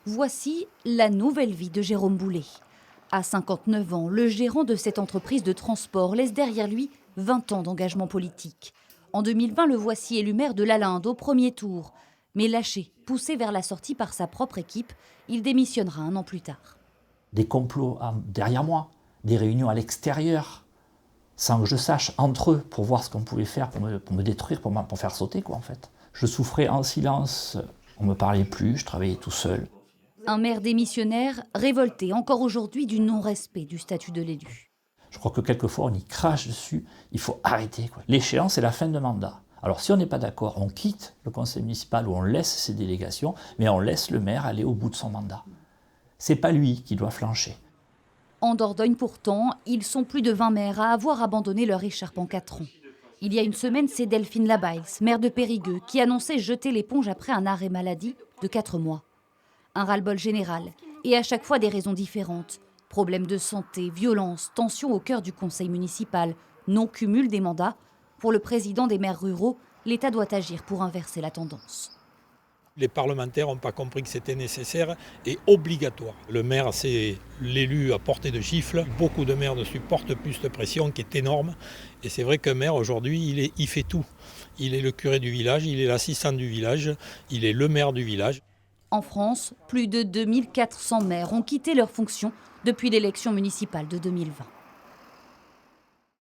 Voici la nouvelle vie de Jérôme Boulet. À 59 ans, le gérant de cette entreprise de transport laisse derrière lui 20 ans d'engagement politique. En 2020, le voici élu maire de Lalinde au premier tour. Mais lâché, poussé vers la sortie par sa propre équipe, il démissionnera un an plus tard. Des complots derrière moi, des réunions à l'extérieur, sans que je sache, entre eux, pour voir ce qu'on pouvait faire pour me détruire, pour faire sauter, quoi, en fait. Je souffrais en silence, on ne me parlait plus, je travaillais tout seul. Un maire démissionnaire, révolté encore aujourd'hui du non-respect du statut de l'élu. Je crois que quelquefois on y crache dessus, il faut arrêter, quoi. L'échéance, c'est la fin de mandat. Alors si on n'est pas d'accord, on quitte le conseil municipal ou on laisse ses délégations, mais on laisse le maire aller au bout de son mandat. C'est pas lui qui doit flancher. En Dordogne pourtant, ils sont plus de 20 maires à avoir abandonné leur écharpe en 4 ans. Il y a une semaine, c'est Delphine Labails, maire de Périgueux, qui annonçait jeter l'éponge après un arrêt maladie de 4 mois. Un ras-le-bol général, et à chaque fois des raisons différentes. Problèmes de santé, violence, tensions au cœur du conseil municipal, non-cumul des mandats. Pour le président des maires ruraux, l'État doit agir pour inverser la tendance. Les parlementaires n'ont pas compris que c'était nécessaire et obligatoire. Le maire, c'est l'élu à portée de gifle. Beaucoup de maires ne supportent plus cette pression qui est énorme. Et c'est vrai qu'un maire, aujourd'hui, il fait tout. Il est le curé du village, il est l'assistant du village, il est le maire du village. En France, plus de 2400 maires ont quitté leurs fonctions depuis l'élection municipale de 2020.